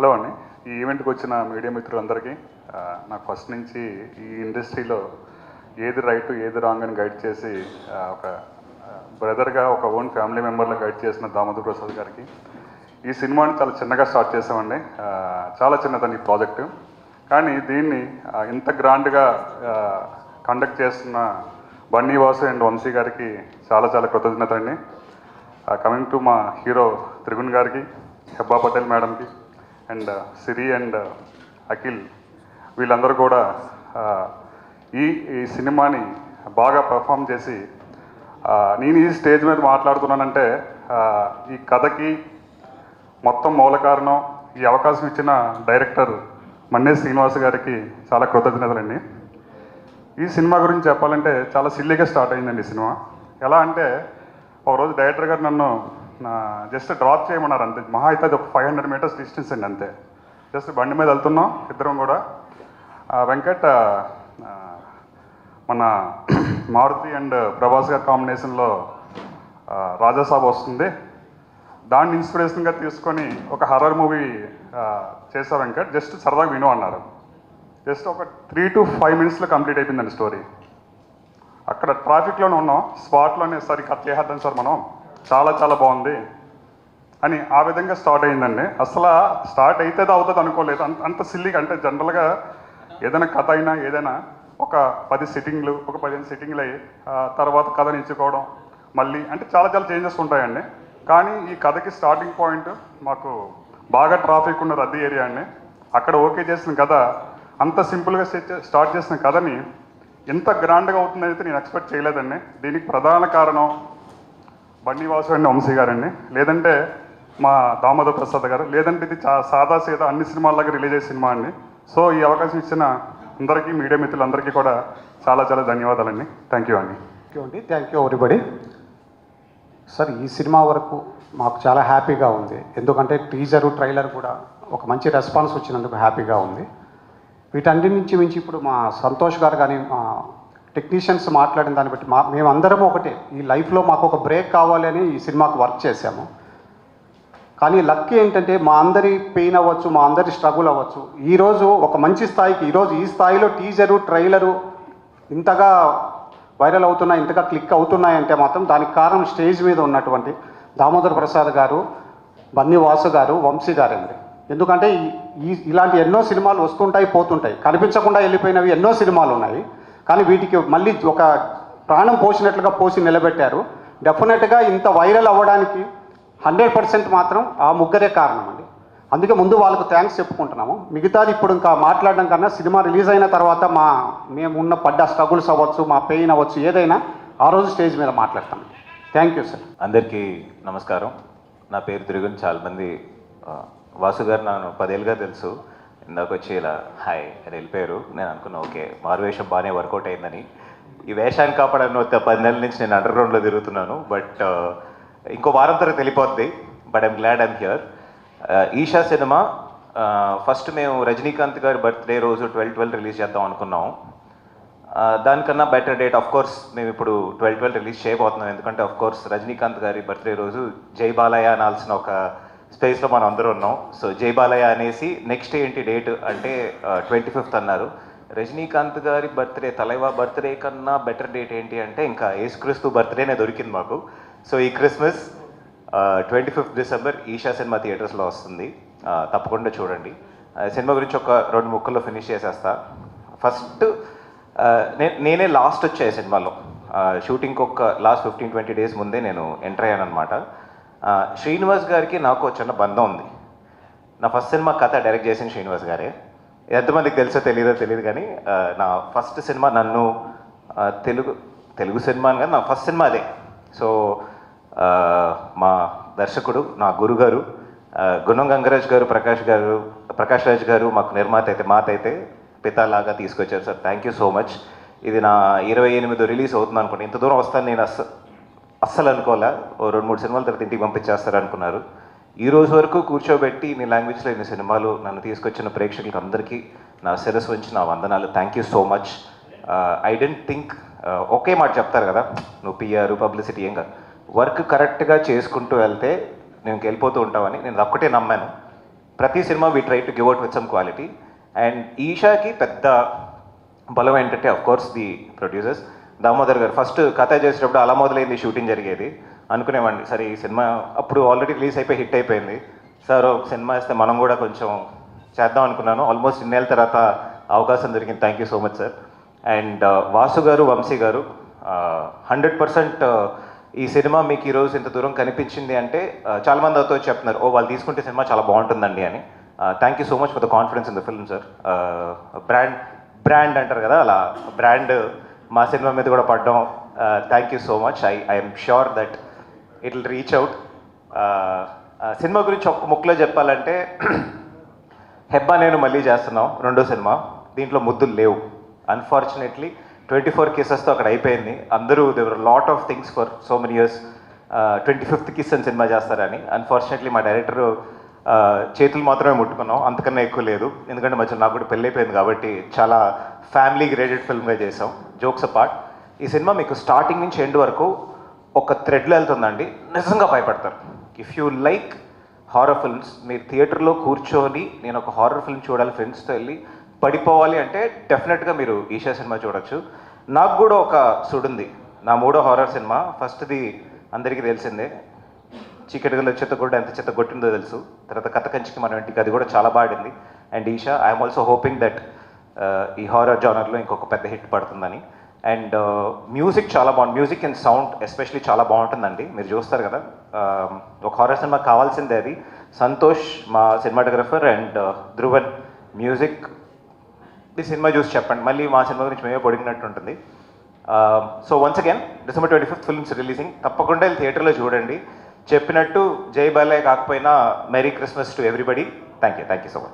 Hello అండి. ఈ ఈవెంట్కి వచ్చిన మీడియా మిత్రులందరికీ నాకు ఫస్ట్ నుంచి ఈ ఇండస్ట్రీలో ఏది రైట్ ఏది రాంగ్ అని గైడ్ చేసి ఒక బ్రదర్గా ఒక ఓన్ ఫ్యామిలీ మెంబర్లో గైడ్ చేసిన దామోదర్ ప్రసాద్ గారికి, ఈ సినిమాని చాలా చిన్నగా స్టార్ట్ చేసామండి. చాలా చిన్నదని ఈ ప్రాజెక్టు, కానీ దీన్ని ఇంత గ్రాండ్గా కండక్ట్ చేస్తున్న బన్నీ వాసు అండ్ వంశీ గారికి చాలా చాలా కృతజ్ఞత అండి. కమింగ్ టు మా హీరో త్రిగుణ్ గారికి, హెబ్బా పటేల్ మేడంకి అండ్ సిరి అండ్ అఖిల్, వీళ్ళందరూ కూడా ఈ సినిమాని బాగా పర్ఫామ్ చేసి, నేను ఈ స్టేజ్ మీద మాట్లాడుతున్నానంటే ఈ కథకి మొత్తం మూల కారణం ఈ అవకాశం ఇచ్చిన డైరెక్టర్ మన్నే శ్రీనివాస్ గారికి చాలా కృతజ్ఞతలండి. ఈ సినిమా గురించి చెప్పాలంటే చాలా సిల్లీగా స్టార్ట్ అయిందండి ఈ సినిమా. ఎలా అంటే, ఒకరోజు డైరెక్టర్ గారు నన్ను జస్ట్ డ్రాప్ చేయమన్నారు అంతే. మహా అయితే అది ఒక 500 మీటర్స్ డిస్టెన్స్ అండి అంతే. జస్ట్ బండి మీద వెళ్తున్నాం ఇద్దరం కూడా. వెంకట్ మన మారుతి అండ్ ప్రభాస్ గారి కాంబినేషన్లో రాజాసాబ్ వస్తుంది, దాన్ని ఇన్స్పిరేషన్గా తీసుకొని ఒక హర్రర్ మూవీ చేసా వెంకట్, జస్ట్ సరదాగా విను అన్నారు. జస్ట్ ఒక 3 to 5 మినిట్స్లో కంప్లీట్ అయిపోయిందండి స్టోరీ. అక్కడ ట్రాఫిక్లోనే ఉన్నాం, స్పాట్లోనే సరే కట్ చేసేద్దాం సార్ మనం, చాలా చాలా బాగుంది అని ఆ విధంగా స్టార్ట్ అయిందండి. అసలు స్టార్ట్ అవుతుంది అవుతుంది అనుకోలేదు. అంత సిల్లీగా, అంటే జనరల్గా ఏదైనా కథ అయినా ఏదైనా ఒక 10 సిట్టింగ్లు, ఒక 15 సిట్టింగ్లు అయ్యి తర్వాత కథను ఎంచుకోవడం మళ్ళీ, అంటే చాలా చాలా చేంజెస్ ఉంటాయండి. కానీ ఈ కథకి స్టార్టింగ్ పాయింట్ మాకు బాగా ట్రాఫిక్ ఉన్న రద్దీ ఏరియా అండి. అక్కడ ఓకే చేసిన కథ, అంత సింపుల్గా స్టార్ట్ చేసిన కథని ఎంత గ్రాండ్గా అవుతుందని అయితే నేను ఎక్స్పెక్ట్ చేయలేదండి. దీనికి ప్రధాన కారణం బన్నీ వాసు అండి వంశీ గారండి, లేదంటే మా దామోదర్ ప్రసాద్ గారు, లేదంటే ఇది సాదా సీదా అన్ని సినిమాల్లాగా రిలీజ్ అయ్యే సినిమా అండి. సో ఈ అవకాశం ఇచ్చిన అందరికీ, మీడియా మిత్రులందరికీ కూడా చాలా చాలా ధన్యవాదాలండి. థ్యాంక్ యూ అండి. Thank you everybody. సార్, ఈ సినిమా వరకు మాకు చాలా హ్యాపీగా ఉంది. ఎందుకంటే టీజరు, ట్రైలర్ కూడా ఒక మంచి రెస్పాన్స్ వచ్చినందుకు హ్యాపీగా ఉంది. వీటన్నిటి నుంచి మించి ఇప్పుడు మా సంతోష్ గారు కానీ మా టెక్నీషియన్స్ మాట్లాడిన దాన్ని బట్టి మేమందరం ఒకటే, ఈ లైఫ్లో మాకు ఒక బ్రేక్ కావాలి అని ఈ సినిమాకు వర్క్ చేశాము. కానీ లక్కీ ఏంటంటే మా అందరి పెయిన్ అవ్వచ్చు, మా అందరి స్ట్రగుల్ అవ్వచ్చు, ఈరోజు ఒక మంచి స్థాయికి, ఈరోజు ఈ స్థాయిలో టీజరు, ట్రైలరు ఇంతగా వైరల్ అవుతున్నాయి, ఇంతగా క్లిక్ అవుతున్నాయంటే మాత్రం దానికి కారణం స్టేజ్ మీద ఉన్నటువంటి దామోదర్ ప్రసాద్ గారు, బన్నీ వాసు గారు, వంశీ గారండి. ఎందుకంటే ఇలాంటి ఎన్నో సినిమాలు వస్తుంటాయి, పోతుంటాయి, కనిపించకుండా వెళ్ళిపోయినవి ఎన్నో సినిమాలు ఉన్నాయి. కానీ వీటికి మళ్ళీ ఒక ప్రాణం పోసినట్లుగా పోసి నిలబెట్టారు. డెఫినెట్గా ఇంత వైరల్ అవ్వడానికి 100% మాత్రం ఆ ముగ్గురే కారణం అండి. అందుకే ముందు వాళ్ళకు థ్యాంక్స్ చెప్పుకుంటున్నాము. మిగతాది ఇప్పుడు ఇంకా మాట్లాడడం కన్నా సినిమా రిలీజ్ అయిన తర్వాత మేము పడ్డ స్ట్రగుల్స్ అవ్వచ్చు, మా పెయిన్ అవ్వచ్చు, ఏదైనా ఆ రోజు స్టేజ్ మీద మాట్లాడతాం. Thank you sir. అందరికీ నమస్కారం. నా పేరు త్రిగుణ్. చాలామంది వాసు గారు నన్ను 10 ఏళ్ళుగా తెలుసు. ఇందాక వచ్చి ఇలా హాయ్ అని వెళ్ళిపోయారు. నేను అనుకున్నా ఓకే మారువేషం బాగానే వర్కౌట్ అయిందని. ఈ వేషాన్ని కాపాడని 10 నెలల నుంచి నేను అండర్ గ్రౌండ్లో తిరుగుతున్నాను. బట్ ఇంకో వారం తర్వాత వెళ్ళిపోద్ది. But I'm glad I'm here. Eesha cinema first మేము రజనీకాంత్ గారి బర్త్డే రోజు 12/12 రిలీజ్ చేద్దాం అనుకున్నాం. దానికన్నా బెటర్ డేట్ ఆఫ్ కోర్స్ మేము ఇప్పుడు 12/12 రిలీజ్ చేయబోతున్నాం. ఎందుకంటే ఆఫ్ కోర్స్ రజనీకాంత్ గారి బర్త్డే రోజు జై బాలయ్య అనాల్సిన ఒక స్పేస్లో మనం అందరూ ఉన్నాం. సో జై బాలయ్య అనేసి నెక్స్ట్ ఏంటి డేట్ అంటే 25th అన్నారు. రజనీకాంత్ గారి బర్త్డే, తలైవా బర్త్డే కన్నా బెటర్ డేట్ ఏంటి అంటే ఇంకా యేసుక్రీస్తు బర్త్డేనే దొరికింది మాకు. సో ఈ Christmas 25th December Isha cinema థియేటర్స్లో వస్తుంది. తప్పకుండా చూడండి. సినిమా గురించి ఒక 2 ముక్కల్లో ఫినిష్ చేసేస్తా. ఫస్ట్ నేనే లాస్ట్ వచ్చే సినిమాలో షూటింగ్కి ఒక లాస్ట్ 15-20 డేస్ ముందే నేను ఎంటర్ అయ్యాను అనమాట. శ్రీనివాస్ గారికి నాకు చిన్న బంధం ఉంది. నా ఫస్ట్ సినిమా కథ డైరెక్ట్ చేసిన శ్రీనివాస్ గారే. ఎంతమందికి తెలుసో తెలియదు కానీ నా ఫస్ట్ సినిమా నన్ను తెలుగు సినిమా అని కానీ నా ఫస్ట్ సినిమా అదే. సో మా దర్శకుడు, నా గురుగారు గుణం గంగరాజ్ గారు, ప్రకాష్ రాజ్ గారు మాకు నిర్మాత అయితే, మాత అయితే పితాలాగా తీసుకొచ్చారు sir. Thank you so much. ఇది నా 28వ రిలీజ్ అవుతుంది అనుకోండి. ఇంత దూరం వస్తాను నేను అస్సలు అనుకోలే. 2-3 సినిమాల తర్వాత ఇంటికి పంపించేస్తారు అనుకున్నారు. ఈ రోజు వరకు కూర్చోబెట్టి నీ లాంగ్వేజ్లో ఇన్ని సినిమాలు నన్ను తీసుకొచ్చిన ప్రేక్షకులకు అందరికీ నా శిరస్సు వంచి నా వందనాలు. Thank you so much. I don't think ఒకే మాట చెప్తారు కదా, నువ్వు పిఆర్ పబ్లిసిటీ ఏం కాదు, వర్క్ కరెక్ట్గా చేసుకుంటూ వెళ్తే నేను వెళ్ళిపోతూ ఉంటామని నేను ఒక్కటే నమ్మాను. ప్రతి సినిమా we try to give out with some quality. And ఈషాకి పెద్ద బలం ఏంటంటే of course the producers. Damodar garu first కథ చేసేటప్పుడు అలా మొదలైంది షూటింగ్ జరిగేది. అనుకునేవాడిని సరే ఈ సినిమా అప్పుడు ఆల్రెడీ రిలీజ్ అయిపోయి హిట్ అయిపోయింది, సార్ ఒక సినిమా ఇస్తే మనం కూడా కొంచెం చేద్దాం అనుకున్నాను. ఆల్మోస్ట్ ఇన్నేళ్ళ తర్వాత అవకాశం దొరికింది. Thank you so much sir. And Vasu గారు, వంశీ గారు 100% ఈ సినిమా మీకు ఈరోజు ఇంత దూరం కనిపించింది అంటే చాలామంది అవుతో చెప్తున్నారు, ఓ వాళ్ళు తీసుకుంటే సినిమా చాలా బాగుంటుందండి అని. Thank you so much for the confidence in the film sir. Brand అంటారు కదా, అలా బ్రాండ్ మా సినిమా మీద కూడా పడడం, thank you so much. I'm sure that it will reach out. Cinema గురించి ఒక్క ముక్కలో చెప్పాలంటే హెబ్బా నేను మళ్ళీ చేస్తున్నాం రెండో సినిమా. దీంట్లో ముద్దులు లేవు అన్ఫార్చునేట్లీ. 24 కేసెస్తో అక్కడ అయిపోయింది. అందరూ దేవర్ lot of things for so many years 25th kiss అని సినిమా చేస్తారని. అన్ఫార్చునేట్లీ మా డైరెక్టర్ చేతులు మాత్రమే ముట్టుకున్నాం, అంతకన్నా ఎక్కువ లేదు. ఎందుకంటే మధ్యలో నాకు కూడా పెళ్ళి అయిపోయింది కాబట్టి చాలా ఫ్యామిలీ గ్రేడెడ్ ఫిల్మ్గా చేసాం. జోక్స్ అపార్ట్, ఈ సినిమా మీకు స్టార్టింగ్ నుంచి ఎండ్ వరకు ఒక థ్రెడ్లో వెళ్తుందండి. నిజంగా భయపడతారు. If you like horror films, మీరు థియేటర్లో కూర్చొని నేను ఒక హారర్ ఫిల్మ్ చూడాలి ఫ్రెండ్స్తో వెళ్ళి పడిపోవాలి అంటే డెఫినెట్గా మీరు ఈషా సినిమా చూడొచ్చు. నాకు కూడా ఒక సుడుంది, నా మూడో హారర్ సినిమా. ఫస్ట్ది అందరికీ తెలిసిందే, చీకటిగల చెత్త కూడా ఎంత చెత్త కొట్టిందో తెలుసు. తర్వాత కథ కంచికి మన ఇంటికి, అది కూడా చాలా బాడింది. And Eesha, I'm also hoping that ఈ హారర్ జానర్లో ఇంకొక పెద్ద హిట్ పడుతుందని. అండ్ మ్యూజిక్ చాలా బాగుంది, మ్యూజిక్ అండ్ సౌండ్ ఎస్పెషలీ చాలా బాగుంటుందండి. మీరు చూస్తారు కదా, ఒక హారర్ సినిమా కావాల్సిందే అది. సంతోష్ మా సినిమాటోగ్రఫర్ అండ్ ధ్రువన్ మ్యూజిక్. ఈ సినిమా చూసి చెప్పండి, మళ్ళీ మా సినిమా గురించి మేమే పొడిగినట్టు ఉంటుంది. So once again December 25th films releasing. తప్పకుండా వెళ్ళి థియేటర్లో చూడండి. చెప్పినట్టు జై బాలయ్య కాకపోయినా merry Christmas to everybody. Thank you so much.